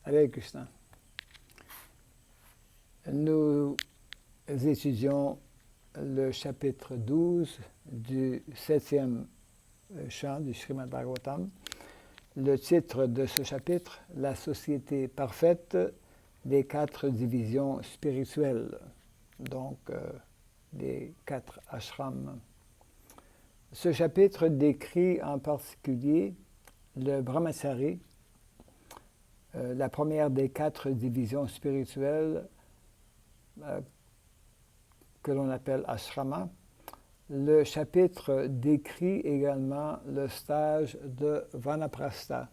Hare Krishna. Nous étudions le chapitre 12 du 7e chant du Srimad Bhagavatam. Le titre de ce chapitre, La société parfaite des 4 divisions spirituelles, donc les 4 ashrams. Ce chapitre décrit en particulier le brahmachari, la première des 4 divisions spirituelles que l'on appelle ashrama. Le chapitre décrit également le stage de vanaprastha,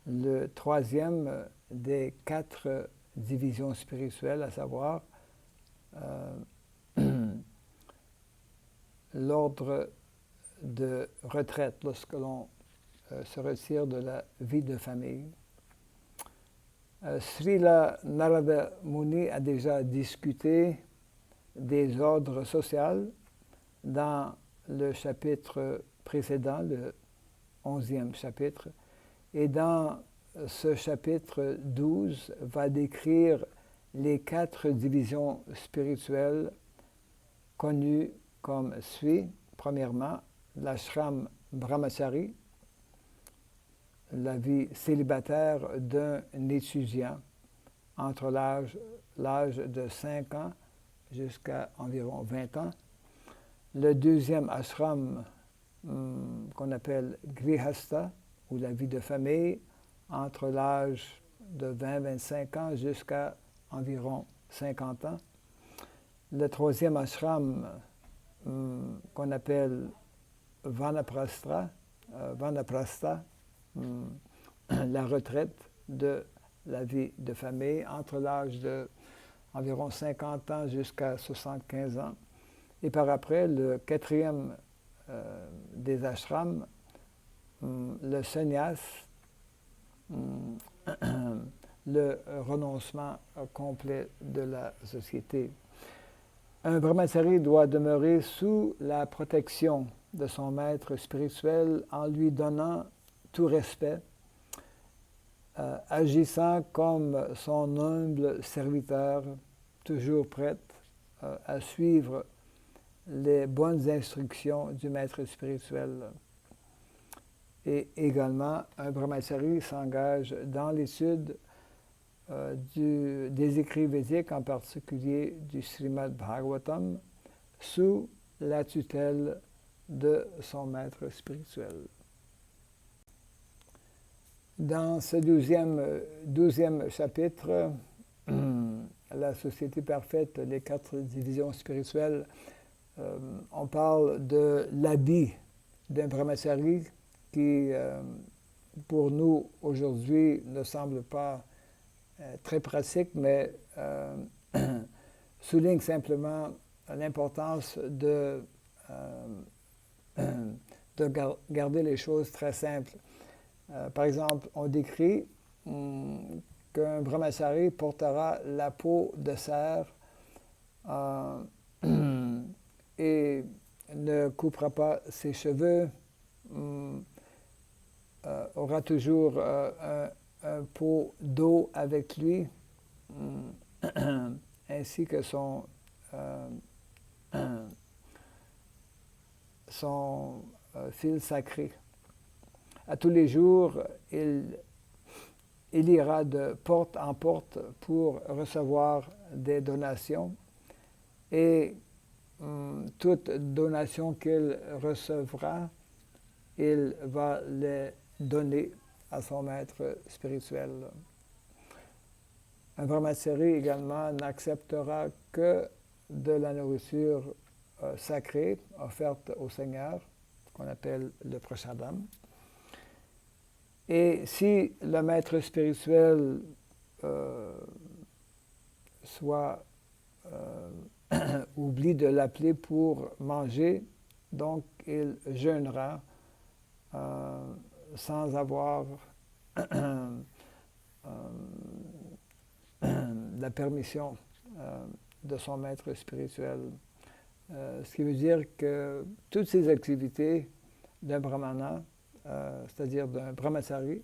le 3e des 4 divisions spirituelles, à savoir l'ordre de retraite lorsque l'on se retire de la vie de famille. Srila Narada Muni a déjà discuté des ordres sociaux dans le chapitre précédent, le 11e chapitre, et dans ce chapitre 12 va décrire les 4 divisions spirituelles connues comme suit. Premièrement, l'ashram brahmachari, la vie célibataire d'un étudiant entre l'âge de 5 ans jusqu'à environ 20 ans. Le 2e ashram qu'on appelle grihastha, ou la vie de famille, entre l'âge de 20-25 ans jusqu'à environ 50 ans. Le 3e ashram qu'on appelle vanaprastha, la retraite de la vie de famille entre l'âge de environ 50 ans jusqu'à 75 ans. Et par après, le 4e des ashrams, le sannyas, le renoncement complet de la société. Un brahmachari doit demeurer sous la protection de son maître spirituel en lui donnant tout respect, agissant comme son humble serviteur, toujours prêt à suivre les bonnes instructions du maître spirituel. Et également, un brahmachari s'engage dans l'étude des écrits védiques, en particulier du Srimad Bhagavatam, sous la tutelle de son maître spirituel. Dans ce 12e chapitre, la société parfaite, les 4 divisions spirituelles, on parle de l'habit d'un brahmachari qui, pour nous, aujourd'hui, ne semble pas très pratique, mais souligne simplement l'importance de garder les choses très simples. Par exemple, on décrit qu'un brahmachari portera la peau de cerf et ne coupera pas ses cheveux, aura toujours un pot d'eau avec lui, ainsi que son fil sacré. À tous les jours, il ira de porte en porte pour recevoir des donations et toute donation qu'il recevra, il va les donner à son maître spirituel. Un brahmachari également n'acceptera que de la nourriture sacrée offerte au Seigneur, qu'on appelle le prasadam. Et si le maître spirituel oublie de l'appeler pour manger, donc il jeûnera sans avoir la permission de son maître spirituel. Ce qui veut dire que toutes ces activités d'un brahmana, c'est-à-dire d'un brahmachari,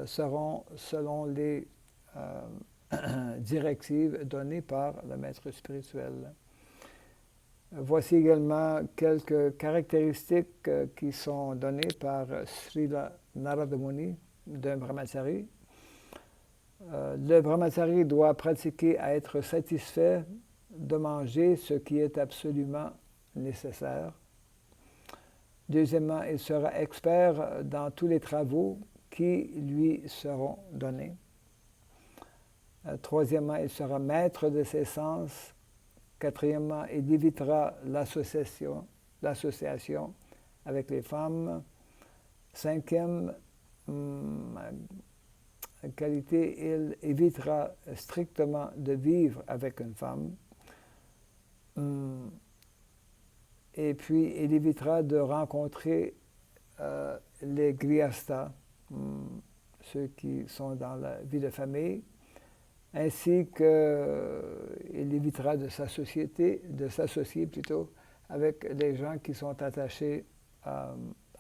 seront selon les directives données par le maître spirituel. Voici également quelques caractéristiques qui sont données par Srila Narada Muni d'un brahmachari. Le brahmachari doit pratiquer à être satisfait de manger ce qui est absolument nécessaire. Deuxièmement, il sera expert dans tous les travaux qui lui seront donnés. Troisièmement, il sera maître de ses sens. Quatrièmement, il évitera l'association avec les femmes. Cinquième qualité, il évitera strictement de vivre avec une femme. Et puis, il évitera de rencontrer les grihasthas, ceux qui sont dans la vie de famille, ainsi qu'il évitera de s'associer plutôt avec les gens qui sont attachés à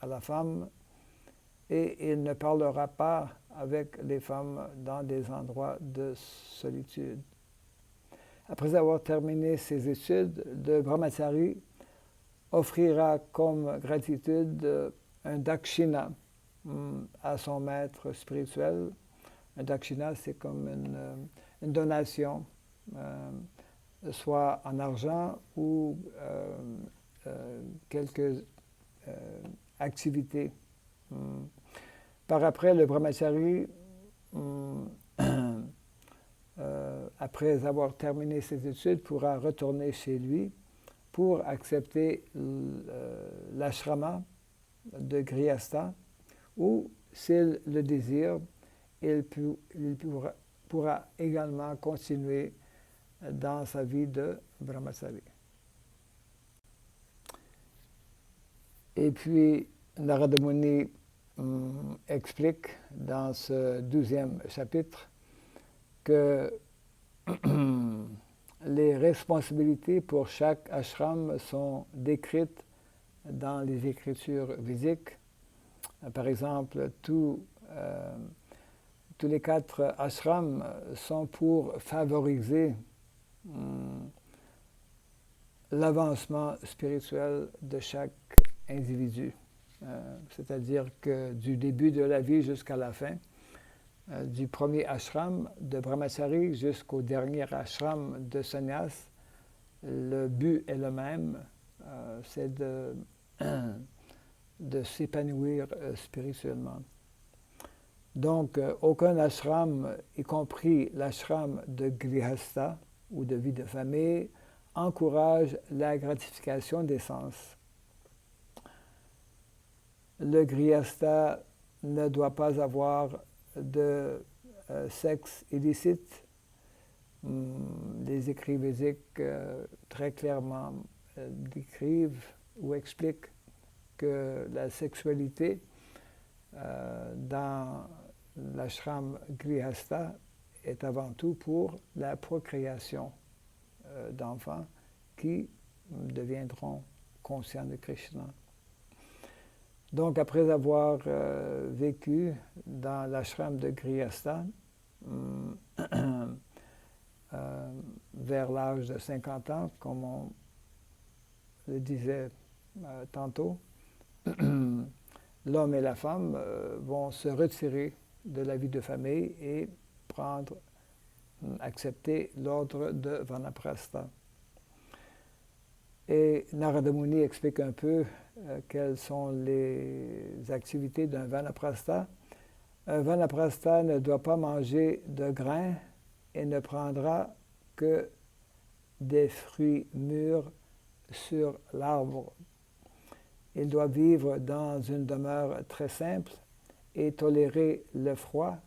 la femme, et il ne parlera pas avec les femmes dans des endroits de solitude. Après avoir terminé ses études, le brahmachari offrira comme gratitude un dakshina à son maître spirituel. Un dakshina, c'est comme une donation, soit en argent ou quelques activités. Par après, le brahmachari, après avoir terminé ses études, pourra retourner chez lui pour accepter l'ashrama de grihastha, ou, s'il le désire, il pourra également continuer dans sa vie de brahmachari. Et puis, Narada Muni explique dans ce 12e chapitre que les responsabilités pour chaque ashram sont décrites dans les écritures védiques. Par exemple, tous les 4 ashrams sont pour favoriser l'avancement spirituel de chaque individu. C'est-à-dire que du début de la vie jusqu'à la fin, du premier ashram de brahmachari jusqu'au dernier ashram de sannyas, le but est le même, c'est de s'épanouir spirituellement. Donc, aucun ashram, y compris l'ashram de grihastha ou de vie de famille, encourage la gratification des sens. Le grihastha ne doit pas avoir de sexe illicite. Les écrits védiques très clairement décrivent ou expliquent que la sexualité dans l'ashram grihastha est avant tout pour la procréation d'enfants qui deviendront conscients de Krishna. Donc, après avoir vécu dans l'ashram de grihastha vers l'âge de 50 ans, comme on le disait tantôt, l'homme et la femme vont se retirer de la vie de famille et accepter l'ordre de Vanaprastha. Et Narada Muni explique un peu quelles sont les activités d'un Vanaprastha. Un Vanaprastha ne doit pas manger de grains et ne prendra que des fruits mûrs sur l'arbre. Il doit vivre dans une demeure très simple et tolérer le froid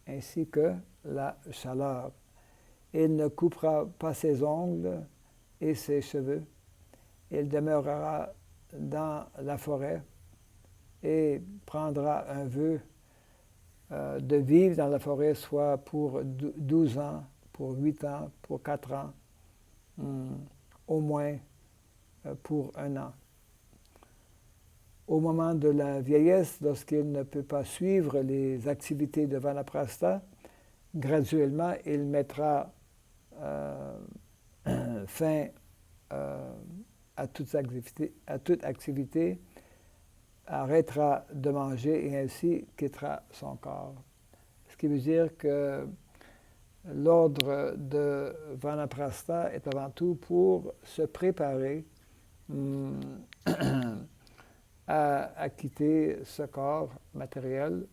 ainsi que la chaleur. Il ne coupera pas ses ongles et ses cheveux. Il demeurera dans la forêt et prendra un vœu de vivre dans la forêt, soit pour 12 ans, pour 8 ans, pour 4 ans, au moins pour 1 an. au moment de la vieillesse, lorsqu'il ne peut pas suivre les activités de Vanaprastha, graduellement, il mettra fin à toute activité, arrêtera de manger et ainsi quittera son corps. Ce qui veut dire que l'ordre de Vanaprastha est avant tout pour se préparer à quitter ce corps matériel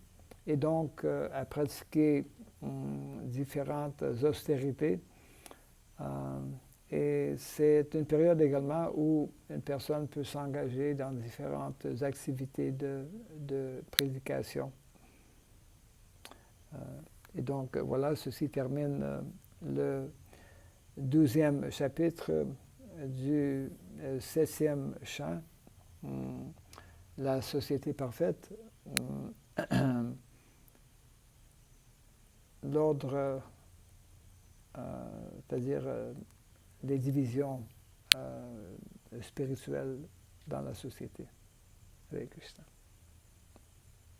et donc à pratiquer différentes austérités. Et c'est une période également où une personne peut s'engager dans différentes activités de prédication. Et donc voilà, ceci termine le 12e chapitre du 7e chant, la société parfaite, l'ordre, c'est-à-dire les divisions spirituelles dans la société. Hare Krishna.